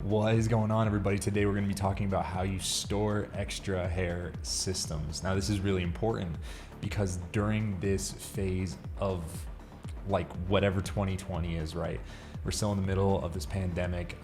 What is going on, everybody? Today we're going to be talking about how you store extra hair systems. Now, this is really important because during this phase of like whatever 2020 is, right? We're still in the middle of this pandemic.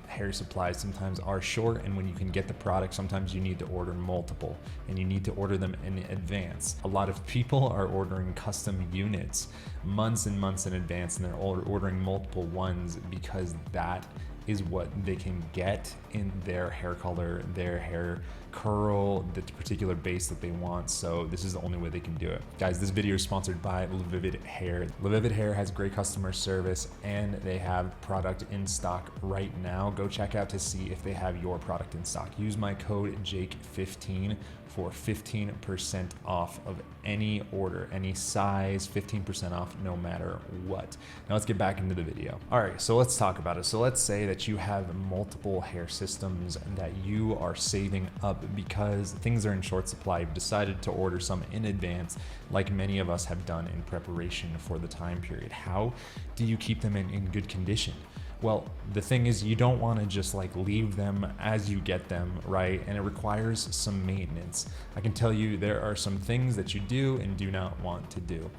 Hair supplies sometimes are short, and when you can get the product, sometimes you need to order multiple and you need to order them in advance. A lot of people are ordering custom units months and months in advance, and they're ordering multiple ones because that is what they can get in their hair color, their hair curl, the particular base that they want. So this is the only way they can do it. Guys, this video is sponsored by LeVivid Hair. LeVivid Hair has great customer service and they have product in stock right now. Go check out to see if they have your product in stock. Use my code JAKE15 for 15% off of any order, any size, 15% off no matter what. Now let's get back into the video. All right, so let's talk about it. So let's say that you have multiple hair systems that you are saving up because things are in short supply. You've decided to order some in advance, like many of us have done in preparation for the time period. How do you keep them in good condition? Well, the thing is, you don't want to just like leave them as you get them, right? And it requires some maintenance. I can tell you there are some things that you do and do not want to do.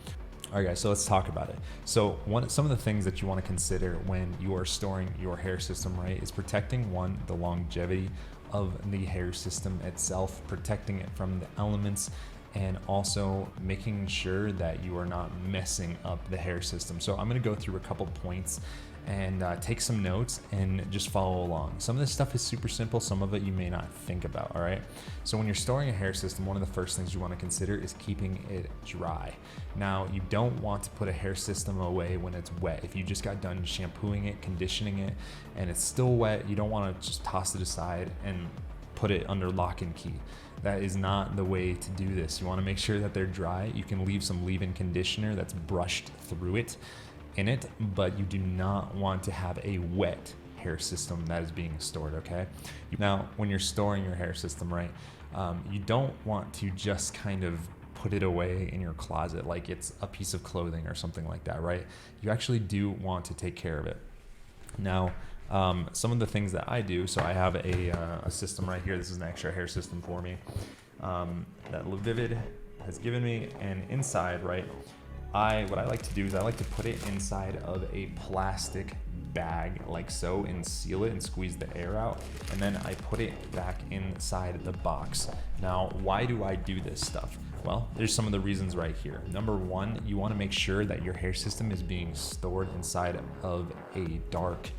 All right, guys, so let's talk about it. So some of the things that you want to consider when you are storing your hair system, right, is protecting the longevity of the hair system itself, protecting it from the elements, and also making sure that you are not messing up the hair system. So I'm going to go through a couple points and take some notes and just follow along. Some of this stuff is super simple. Some of it you may not think about, all right? So when you're storing a hair system, one of the first things you want to consider is keeping it dry. Now, you don't want to put a hair system away when it's wet. If you just got done shampooing it, conditioning it, and it's still wet, you don't want to just toss it aside and put it under lock and key. That is not the way to do this. You want to make sure that they're dry. You can leave some leave-in conditioner that's brushed through it in it, but you do not want to have a wet hair system that is being stored, okay? Now, when you're storing your hair system, right, you don't want to just kind of put it away in your closet like it's a piece of clothing or something like that, right? You actually do want to take care of it. Now, some of the things that I do, so I have a system right here. This is an extra hair system for me that LeVivid has given me, and inside, right, what I like to do is I like to put it inside of a plastic bag like so and seal it and squeeze the air out, and then I put it back inside the box. Now, why do I do this stuff? Well, there's some of the reasons right here. Number one, you want to make sure that your hair system is being stored inside of a dark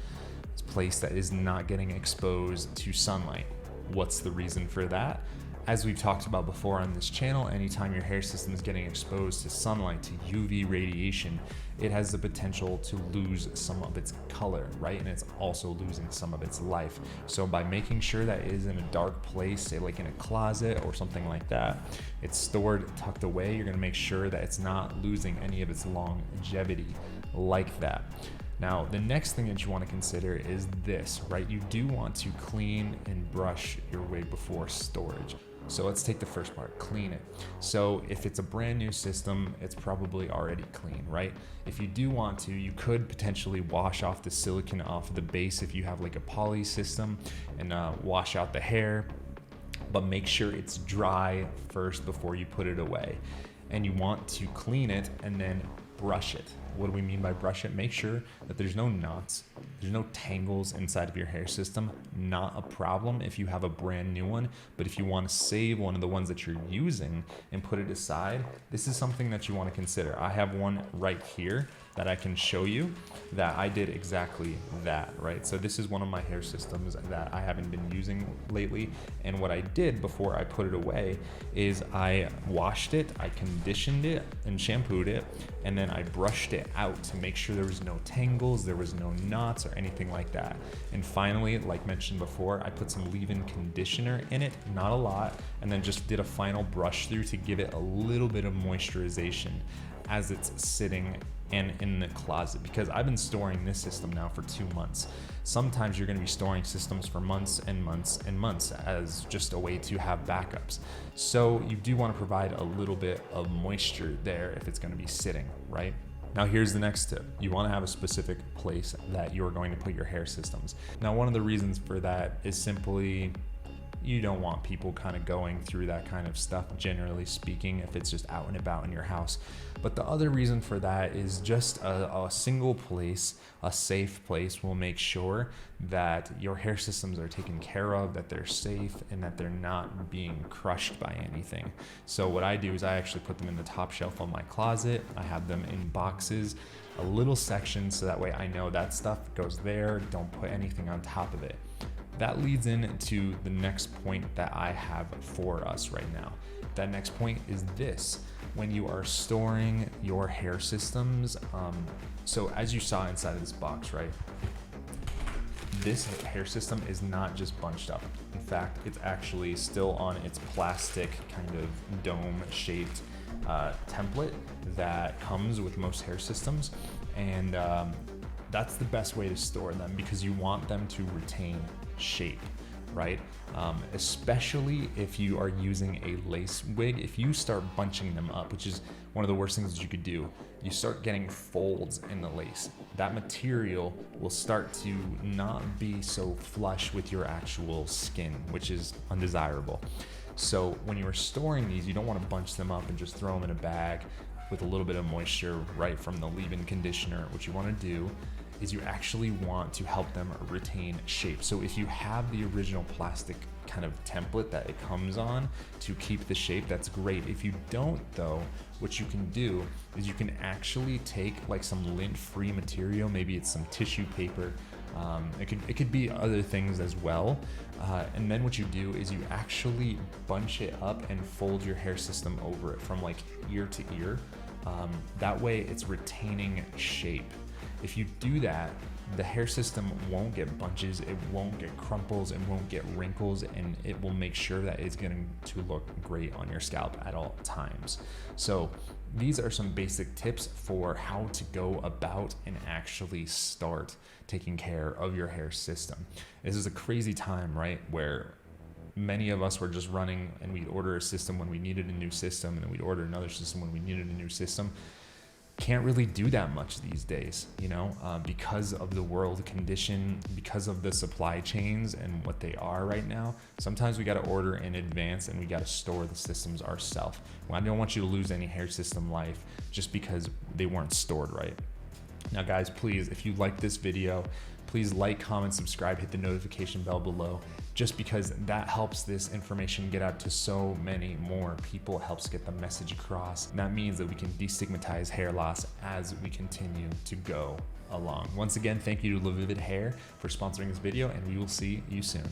place that is not getting exposed to sunlight. What's the reason for that? As we've talked about before on this channel, anytime your hair system is getting exposed to sunlight, to UV radiation, it has the potential to lose some of its color, right? And it's also losing some of its life. So by making sure that it is in a dark place, say like in a closet or something like that, it's stored, tucked away, you're gonna make sure that it's not losing any of its longevity like that. Now, the next thing that you want to consider is this, right? You do want to clean and brush your wig before storage. So let's take the first part, clean it. So if it's a brand new system, it's probably already clean, right? If you do want to, you could potentially wash off the silicone off of the base if you have like a poly system, and wash out the hair, but make sure it's dry first before you put it away. And you want to clean it and then brush it. What do we mean by brush it? Make sure that there's no knots, there's no tangles inside of your hair system. Not a problem if you have a brand new one, but if you want to save one of the ones that you're using and put it aside, this is something that you want to consider. I have one right here that I can show you that I did exactly that, right? So this is one of my hair systems that I haven't been using lately. And what I did before I put it away is I washed it, I conditioned it and shampooed it, and then I brushed it out to make sure there was no tangles, there was no knots or anything like that. And finally, like mentioned before, I put some leave-in conditioner in it, not a lot, and then just did a final brush through to give it a little bit of moisturization as it's sitting and in the closet, because I've been storing this system now for 2 months. Sometimes you're gonna be storing systems for months and months and months as just a way to have backups. So you do wanna provide a little bit of moisture there if it's gonna be sitting, right? Now here's the next tip. You want to have a specific place that you're going to put your hair systems. Now one of the reasons for that is simply you don't want people kind of going through that kind of stuff, generally speaking, if it's just out and about in your house. But the other reason for that is just a single place, a safe place will make sure that your hair systems are taken care of, that they're safe, and that they're not being crushed by anything. So what I do is I actually put them in the top shelf of my closet. I have them in boxes, a little section, so that way I know that stuff goes there. Don't put anything on top of it. That leads into the next point that I have for us right now. That next point is this: when you are storing your hair systems, so as you saw inside of this box, right? This hair system is not just bunched up. In fact, it's actually still on its plastic kind of dome-shaped template that comes with most hair systems, and that's the best way to store them because you want them to retain shape, right? Especially if you are using a lace wig. If you start bunching them up, which is one of the worst things that you could do, you start getting folds in the lace. That material will start to not be so flush with your actual skin, which is undesirable. So when you are storing these, you don't want to bunch them up and just throw them in a bag with a little bit of moisture right from the leave-in conditioner. What you want to do is you actually want to help them retain shape. So if you have the original plastic kind of template that it comes on to keep the shape, that's great. If you don't though, what you can do is you can actually take like some lint-free material, maybe it's some tissue paper, it could be other things as well. And then what you do is you actually bunch it up and fold your hair system over it from like ear to ear. That way it's retaining shape. If you do that, the hair system won't get bunches, it won't get crumples, it won't get wrinkles, and it will make sure that it's going to look great on your scalp at all times. So these are some basic tips for how to go about and actually start taking care of your hair system. This is a crazy time, right? Where many of us were just running and we'd order a system when we needed a new system, and then we'd order another system when we needed a new system. Can't really do that much these days, you know, because of the world condition, because of the supply chains and what they are right now. Sometimes we got to order in advance and we got to store the systems ourselves. Well, I don't want you to lose any hair system life just because they weren't stored right. Now guys, please, if you like this video, please like, comment, subscribe, hit the notification bell below, just because that helps this information get out to so many more people, helps get the message across. And that means that we can destigmatize hair loss as we continue to go along. Once again, thank you to LaVivid Hair for sponsoring this video, and we will see you soon.